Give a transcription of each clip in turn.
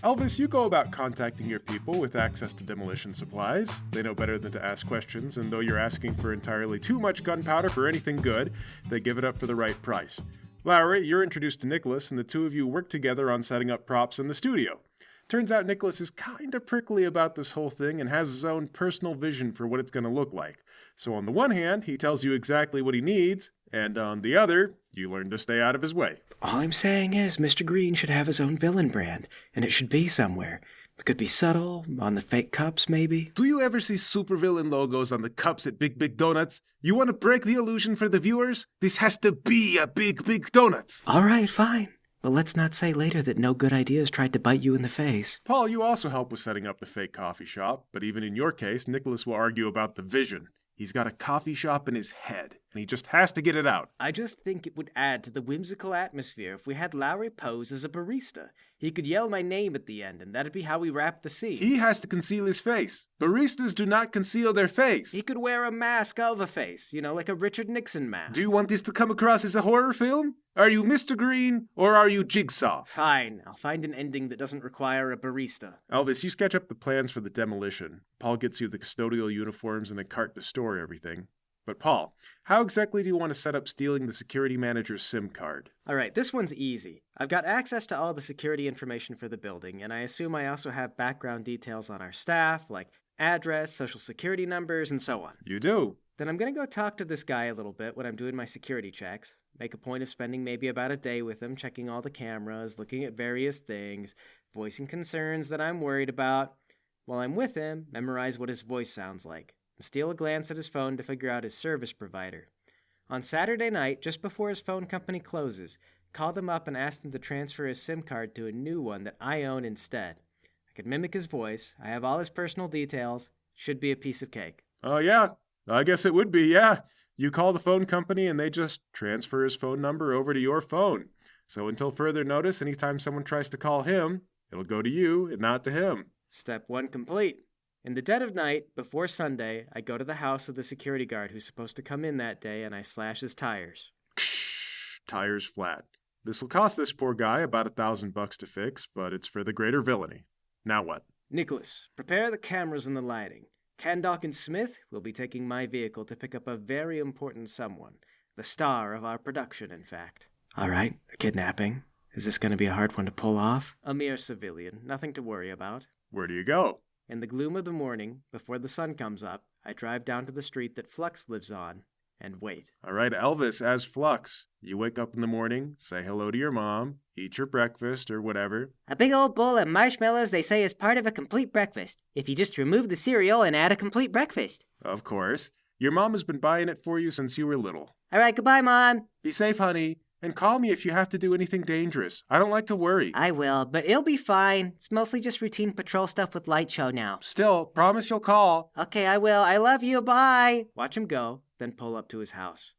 Elvis, you go about contacting your people with access to demolition supplies. They know better than to ask questions, and though you're asking for entirely too much gunpowder for anything good, they give it up for the right price. Lowry, you're introduced to Nicholas, and the two of you work together on setting up props in the studio. Turns out Nicholas is kinda prickly about this whole thing and has his own personal vision for what it's gonna look like. So on the one hand, he tells you exactly what he needs, and on the other, you learn to stay out of his way. All I'm saying is Mr. Green should have his own villain brand, and it should be somewhere. It could be subtle, on the fake cups maybe. Do you ever see supervillain logos on the cups at Big Big Donuts? You want to break the illusion for the viewers? This has to be a Big Big Donuts. All right, fine. But let's not say later that no good ideas tried to bite you in the face. Paul, you also help with setting up the fake coffee shop, but even in your case, Nicholas will argue about the vision. He's got a coffee shop in his head, and he just has to get it out. I just think it would add to the whimsical atmosphere if we had Lowry pose as a barista. He could yell my name at the end, and that'd be how we wrap the scene. He has to conceal his face. Baristas do not conceal their face. He could wear a mask of a face, like a Richard Nixon mask. Do you want this to come across as a horror film? Are you Mr. Green, or are you Jigsaw? Fine, I'll find an ending that doesn't require a barista. Elvis, you sketch up the plans for the demolition. Paul gets you the custodial uniforms and a cart to store everything. But Paul, how exactly do you want to set up stealing the security manager's SIM card? All right, this one's easy. I've got access to all the security information for the building, and I assume I also have background details on our staff, like address, social security numbers, and so on. You do? Then I'm going to go talk to this guy a little bit when I'm doing my security checks. Make a point of spending maybe about a day with him, checking all the cameras, looking at various things, voicing concerns that I'm worried about. While I'm with him, memorize what his voice sounds like, and steal a glance at his phone to figure out his service provider. On Saturday night, just before his phone company closes, call them up and ask them to transfer his SIM card to a new one that I own instead. I could mimic his voice. I have all his personal details. Should be a piece of cake. Oh, yeah. I guess it would be, yeah. You call the phone company and they just transfer his phone number over to your phone. So until further notice, anytime someone tries to call him, it'll go to you and not to him. Step 1 complete. In the dead of night, before Sunday, I go to the house of the security guard who's supposed to come in that day, and I slash his tires. Tires flat. This'll cost this poor guy about $1,000 to fix, but it's for the greater villainy. Now what? Nicholas, prepare the cameras and the lighting. Kandock and Smith will be taking my vehicle to pick up a very important someone. The star of our production, in fact. All right, a kidnapping. Is this going to be a hard one to pull off? A mere civilian, nothing to worry about. Where do you go? In the gloom of the morning, before the sun comes up, I drive down to the street that Flux lives on, and wait. All right, Elvis, as Flux. You wake up in the morning, say hello to your mom, eat your breakfast or whatever. A big old bowl of marshmallows, they say, is part of a complete breakfast. If you just remove the cereal and add a complete breakfast. Of course. Your mom has been buying it for you since you were little. All right, goodbye, Mom. Be safe, honey. And call me if you have to do anything dangerous. I don't like to worry. I will, but it'll be fine. It's mostly just routine patrol stuff with Light Show now. Still, promise you'll call. Okay, I will. I love you. Bye. Watch him go, then pull up to his house.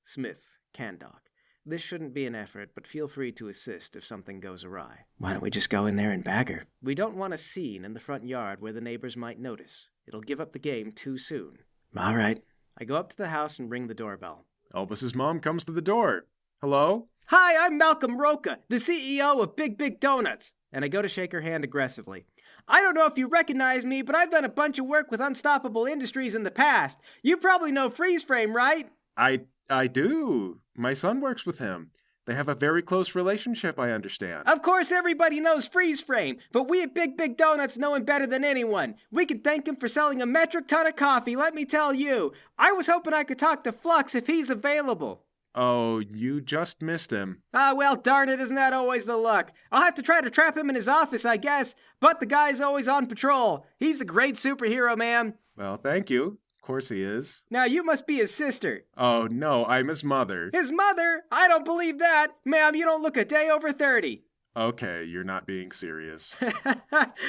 Smith, Kandock. This shouldn't be an effort, but feel free to assist if something goes awry. Why don't we just go in there and bag her? We don't want a scene in the front yard where the neighbors might notice. It'll give up the game too soon. All right. I go up to the house and ring the doorbell. Elvis's mom comes to the door. Hello? Hi, I'm Malcolm Roca, the CEO of Big Big Donuts. And I go to shake her hand aggressively. I don't know if you recognize me, but I've done a bunch of work with Unstoppable Industries in the past. You probably know Freeze Frame, right? I do. My son works with him. They have a very close relationship, I understand. Of course, everybody knows Freeze Frame, but we at Big Big Donuts know him better than anyone. We can thank him for selling a metric ton of coffee, let me tell you. I was hoping I could talk to Flux if he's available. Oh, you just missed him. Well, darn it, isn't that always the luck? I'll have to try to trap him in his office, I guess, but the guy's always on patrol. He's a great superhero, man. Well, thank you. Of course he is. Now, you must be his sister. Oh, no, I'm his mother. His mother? I don't believe that. Ma'am, you don't look a day over 30. Okay, you're not being serious.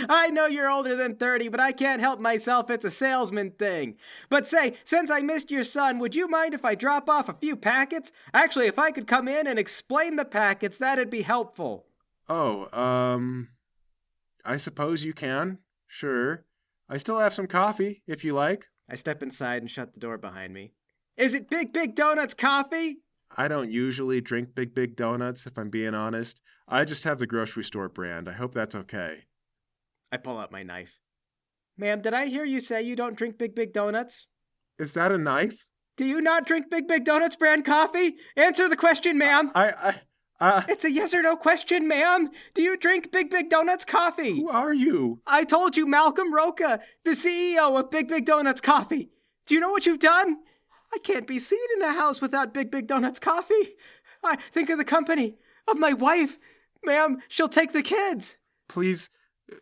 I know you're older than 30, but I can't help myself. It's a salesman thing. But say, since I missed your son, would you mind if I drop off a few packets? Actually, if I could come in and explain the packets, that'd be helpful. Oh, I suppose you can. Sure. I still have some coffee, if you like. I step inside and shut the door behind me. Is it Big Big Donuts coffee? I don't usually drink Big Big Donuts, if I'm being honest. I just have the grocery store brand. I hope that's okay. I pull out my knife. Ma'am, did I hear you say you don't drink Big Donuts? Is that a knife? Do you not drink Big Donuts brand coffee? Answer the question, ma'am. It's a yes or no question, ma'am. Do you drink Big Donuts coffee? Who are you? I told you, Malcolm Roca, the CEO of Big Donuts Coffee. Do you know what you've done? I can't be seen in a house without Big Donuts Coffee. I think of the company, of my wife. Ma'am, she'll take the kids. Please,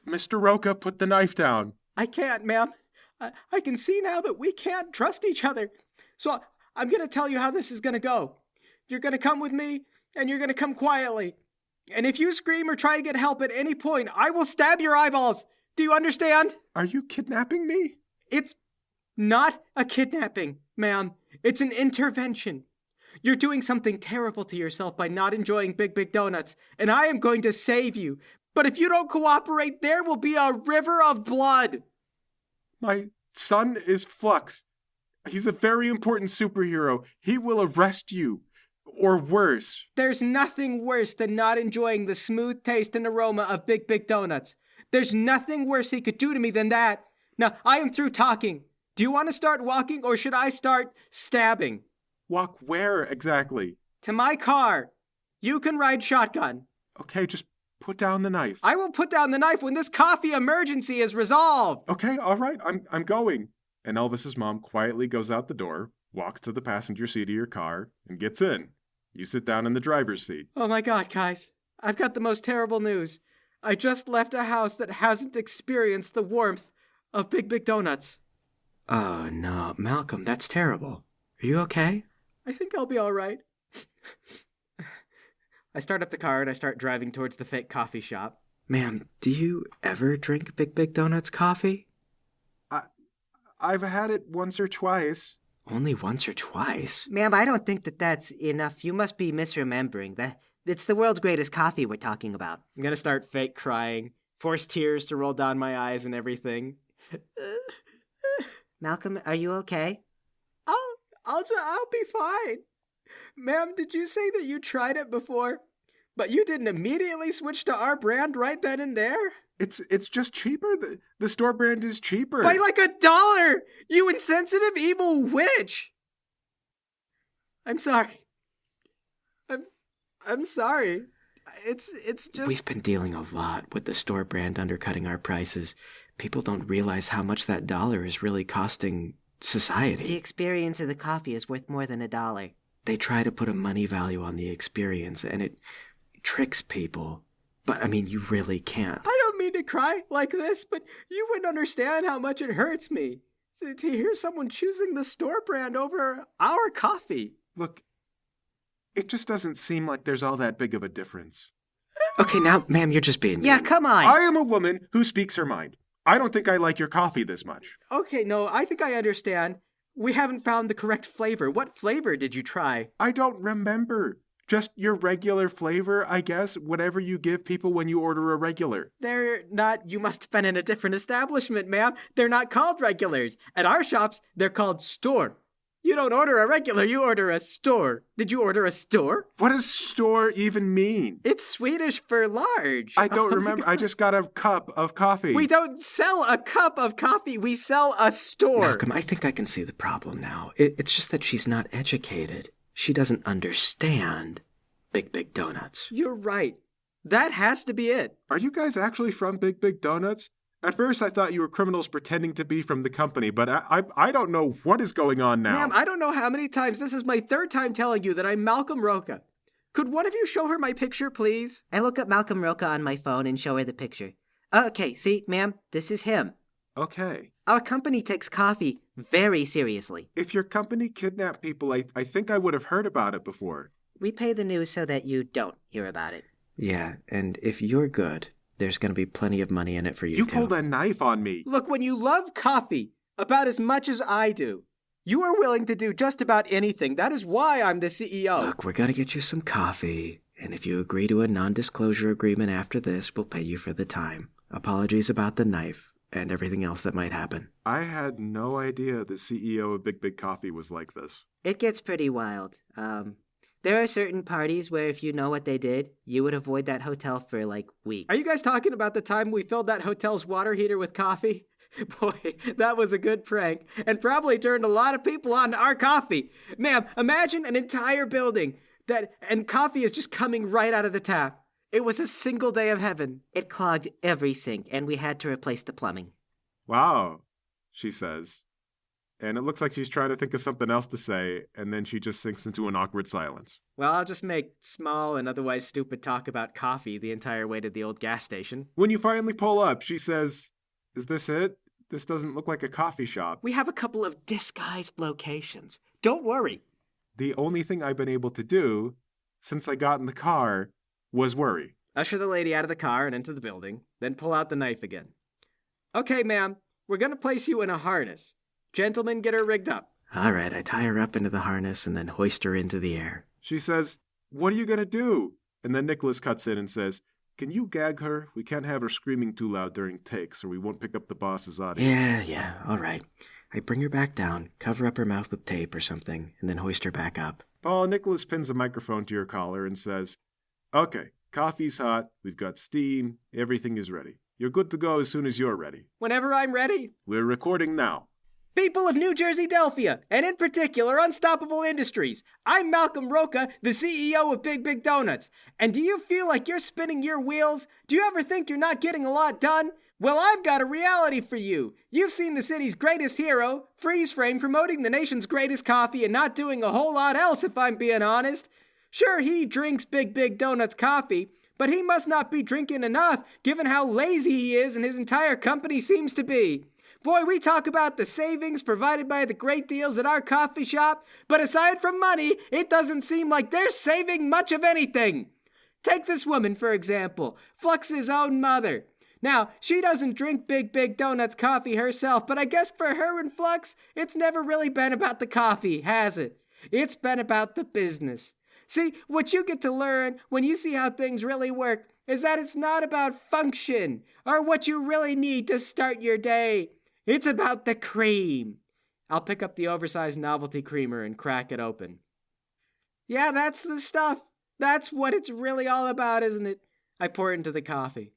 Mr. Roca, put the knife down. I can't, ma'am. I can see now that we can't trust each other. So I'm going to tell you how this is going to go. You're going to come with me, and you're going to come quietly. And if you scream or try to get help at any point, I will stab your eyeballs. Do you understand? Are you kidnapping me? It's not a kidnapping, ma'am. It's an intervention. You're doing something terrible to yourself by not enjoying Big Donuts, and I am going to save you. But if you don't cooperate, there will be a river of blood. My son is Flux. He's a very important superhero. He will arrest you. Or worse. There's nothing worse than not enjoying the smooth taste and aroma of Big Donuts. There's nothing worse he could do to me than that. Now, I am through talking. Do you want to start walking, or should I start stabbing? Walk where exactly? To my car. You can ride shotgun. Okay, just put down the knife. I will put down the knife when this coffee emergency is resolved. Okay, all right, I'm going. And Elvis's mom quietly goes out the door, walks to the passenger seat of your car, and gets in. You sit down in the driver's seat. Oh my God, guys. I've got the most terrible news. I just left a house that hasn't experienced the warmth of Big Donuts. Oh, no. Malcolm, that's terrible. Are you okay? I think I'll be all right. I start up the car and I start driving towards the fake coffee shop. Ma'am, do you ever drink Big Donuts coffee? I've had it once or twice. Only once or twice? Ma'am, I don't think that's enough. You must be misremembering. It's the world's greatest coffee we're talking about. I'm gonna start fake crying, force tears to roll down my eyes and everything. Malcolm, are you okay? I'll be fine. Ma'am, did you say that you tried it before? But you didn't immediately switch to our brand right then and there? It's just cheaper. The store brand is cheaper. By like $1! You insensitive evil witch! I'm sorry. I'm sorry. It's just... We've been dealing a lot with the store brand undercutting our prices. People don't realize how much that $1 is really costing society. The experience of the coffee is worth more than $1. They try to put a money value on the experience, and it tricks people. But, I mean, you really can't. I don't mean to cry like this, but you wouldn't understand how much it hurts me to hear someone choosing the store brand over our coffee. Look, it just doesn't seem like there's all that big of a difference. Okay, now, ma'am, you're just being Yeah, mean. come on. I am a woman who speaks her mind. I don't think I like your coffee this much. Okay, no, I think I understand. We haven't found the correct flavor. What flavor did you try? I don't remember. Just your regular flavor, I guess, whatever you give people when you order a regular. They're not, you must have been in a different establishment, ma'am. They're not called regulars. At our shops, they're called store. You don't order a regular, you order a store. Did you order a store? What does store even mean? It's Swedish for large. I don't remember. I just got a cup of coffee. We don't sell a cup of coffee. We sell a store. Malcolm, I think I can see the problem now. It's just that she's not educated. She doesn't understand Big Donuts. You're right. That has to be it. Are you guys actually from Big Donuts? At first, I thought you were criminals pretending to be from the company, but I don't know what is going on now. Ma'am, I don't know how many times. This is my third time telling you that I'm Malcolm Roca. Could one of you show her my picture, please? I look up Malcolm Roca on my phone and show her the picture. Okay, see, ma'am, this is him. Okay. Our company takes coffee very seriously. If your company kidnapped people, I think I would have heard about it before. We pay the news so that you don't hear about it. Yeah, and if you're good, there's going to be plenty of money in it for you, You too. pulled a knife on me. Look, when you love coffee about as much as I do, you are willing to do just about anything. That is why I'm the CEO. Look, we're going to get you some coffee, and if you agree to a non-disclosure agreement after this, we'll pay you for the time. Apologies about the knife and everything else that might happen. I had no idea the CEO of Big Coffee was like this. It gets pretty wild. There are certain parties where if you know what they did, you would avoid that hotel for like weeks. Are you guys talking about the time we filled that hotel's water heater with coffee? Boy, that was a good prank, and probably turned a lot of people on to our coffee. Ma'am, imagine an entire building and coffee is just coming right out of the tap. It was a single day of heaven. It clogged every sink, and we had to replace the plumbing. Wow, she says. And it looks like she's trying to think of something else to say, and then she just sinks into an awkward silence. Well, I'll just make small and otherwise stupid talk about coffee the entire way to the old gas station. When you finally pull up, she says, "Is this it? This doesn't look like a coffee shop." We have a couple of disguised locations. Don't worry. The only thing I've been able to do since I got in the car was worry. Usher the lady out of the car and into the building, then pull out the knife again. Okay, ma'am, we're going to place you in a harness. Gentlemen, get her rigged up. All right, I tie her up into the harness and then hoist her into the air. She says, "What are you going to do?" And then Nicholas cuts in and says, "Can you gag her? We can't have her screaming too loud during takes or we won't pick up the boss's audio." Yeah, all right. I bring her back down, cover up her mouth with tape or something, and then hoist her back up. Oh, Nicholas pins a microphone to your collar and says, "Okay, coffee's hot, we've got steam, everything is ready. You're good to go as soon as you're ready. Whenever I'm ready. We're recording now." People of New Jersey Delphia, and in particular Unstoppable Industries, I'm Malcolm Roca, the CEO of Big Big Donuts. And do you feel like you're spinning your wheels? Do you ever think you're not getting a lot done? Well, I've got a reality for you. You've seen the city's greatest hero, Freeze Frame, promoting the nation's greatest coffee and not doing a whole lot else, if I'm being honest. Sure, he drinks Big Big Donuts coffee, but he must not be drinking enough given how lazy he is and his entire company seems to be. Boy, we talk about the savings provided by the great deals at our coffee shop, but aside from money, it doesn't seem like they're saving much of anything. Take this woman, for example, Flux's own mother. Now, she doesn't drink Big Big Donuts coffee herself, but I guess for her and Flux, it's never really been about the coffee, has it? It's been about the business. See, what you get to learn when you see how things really work is that it's not about function or what you really need to start your day. It's about the cream. I'll pick up the oversized novelty creamer and crack it open. Yeah, that's the stuff. That's what it's really all about, isn't it? I pour it into the coffee.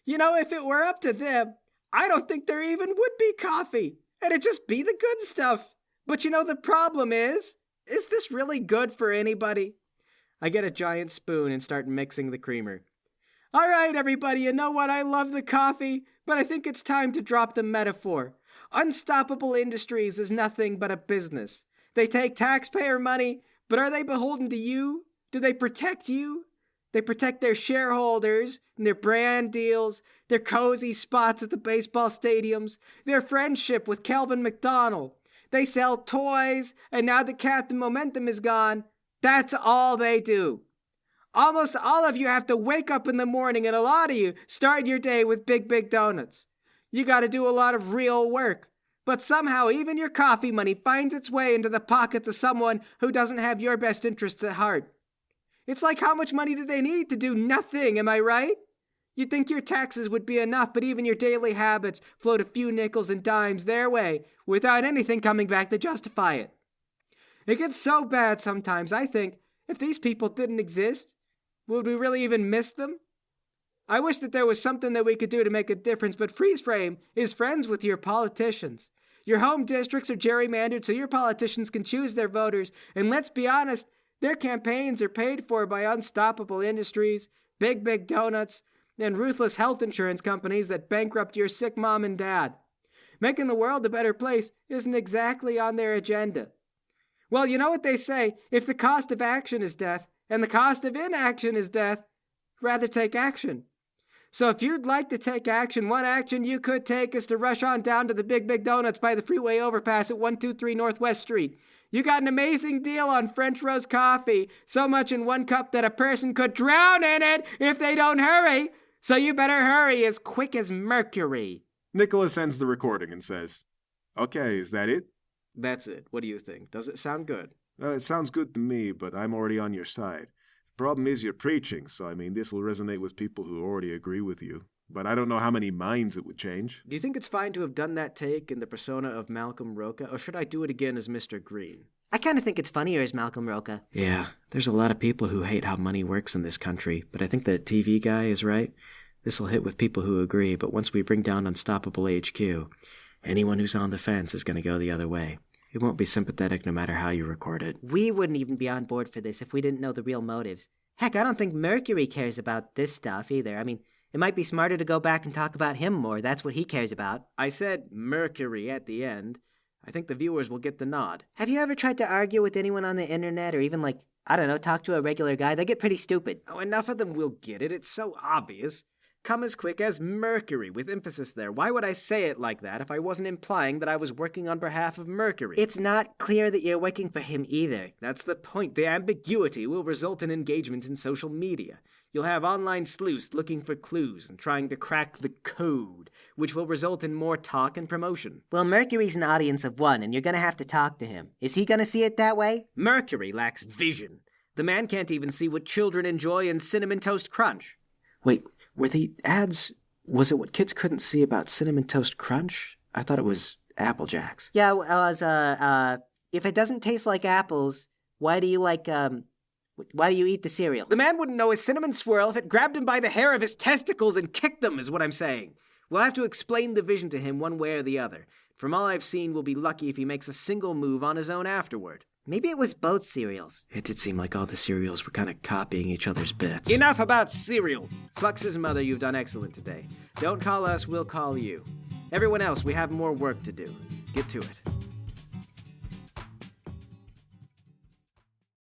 You know, if it were up to them, I don't think there even would be coffee. It'd just be the good stuff. But you know, the problem is this really good for anybody? I get a giant spoon and start mixing the creamer. All right, everybody, you know what? I love the coffee, but I think it's time to drop the metaphor. Unstoppable Industries is nothing but a business. They take taxpayer money, but are they beholden to you? Do they protect you? They protect their shareholders and their brand deals, their cozy spots at the baseball stadiums, their friendship with Kelvin McDonald. They sell toys, and now that Captain Momentum is gone, that's all they do. Almost all of you have to wake up in the morning, and a lot of you start your day with Big Big Donuts. You got to do a lot of real work. But somehow even your coffee money finds its way into the pockets of someone who doesn't have your best interests at heart. It's like, how much money do they need to do nothing, am I right? You'd think your taxes would be enough, but even your daily habits float a few nickels and dimes their way without anything coming back to justify it. It gets so bad sometimes, I think, if these people didn't exist, would we really even miss them? I wish that there was something that we could do to make a difference, but Freeze Frame is friends with your politicians. Your home districts are gerrymandered so your politicians can choose their voters, and let's be honest, their campaigns are paid for by Unstoppable Industries, Big Big Donuts, and ruthless health insurance companies that bankrupt your sick mom and dad. Making the world a better place isn't exactly on their agenda. Well, you know what they say, if the cost of action is death, and the cost of inaction is death, rather take action. So if you'd like to take action, one action you could take is to rush on down to the Big Big Donuts by the freeway overpass at 123 Northwest Street. You got an amazing deal on French roast coffee, so much in one cup that a person could drown in it if they don't hurry. So you better hurry as quick as Mercury. Nicholas ends the recording and says, "Okay, is that it?" That's it. What do you think? Does it sound good? It sounds good to me, but I'm already on your side. Problem is you're preaching, so this will resonate with people who already agree with you. But I don't know how many minds it would change. Do you think it's fine to have done that take in the persona of Malcolm Roca, or should I do it again as Mr. Green? I kind of think it's funnier as Malcolm Roca. Yeah, there's a lot of people who hate how money works in this country, but I think the TV guy is right. This'll hit with people who agree, but once we bring down Unstoppable HQ, anyone who's on the fence is going to go the other way. It won't be sympathetic no matter how you record it. We wouldn't even be on board for this if we didn't know the real motives. Heck, I don't think Mercury cares about this stuff either. I mean, it might be smarter to go back and talk about him more. That's what he cares about. I said Mercury at the end. I think the viewers will get the nod. Have you ever tried to argue with anyone on the internet or even, like, I don't know, talk to a regular guy? They get pretty stupid. Oh, enough of them will get it. It's so obvious. Come as quick as Mercury, with emphasis there. Why would I say it like that if I wasn't implying that I was working on behalf of Mercury? It's not clear that you're working for him either. That's the point. The ambiguity will result in engagement in social media. You'll have online sleuths looking for clues and trying to crack the code, which will result in more talk and promotion. Well, Mercury's an audience of one, and you're gonna have to talk to him. Is he gonna see it that way? Mercury lacks vision. The man can't even see what children enjoy in Cinnamon Toast Crunch. Wait, were the ads... Was it what kids couldn't see about Cinnamon Toast Crunch? I thought it was Apple Jacks. Yeah, it was, if it doesn't taste like apples, why do you eat the cereal? The man wouldn't know his cinnamon swirl if it grabbed him by the hair of his testicles and kicked them, is what I'm saying. We'll have to explain the vision to him one way or the other. From all I've seen, we'll be lucky if he makes a single move on his own afterward. Maybe it was both cereals. It did seem like all the cereals were kind of copying each other's bits. Enough about cereal. Flux's mother, you've done excellent today. Don't call us, we'll call you. Everyone else, we have more work to do. Get to it.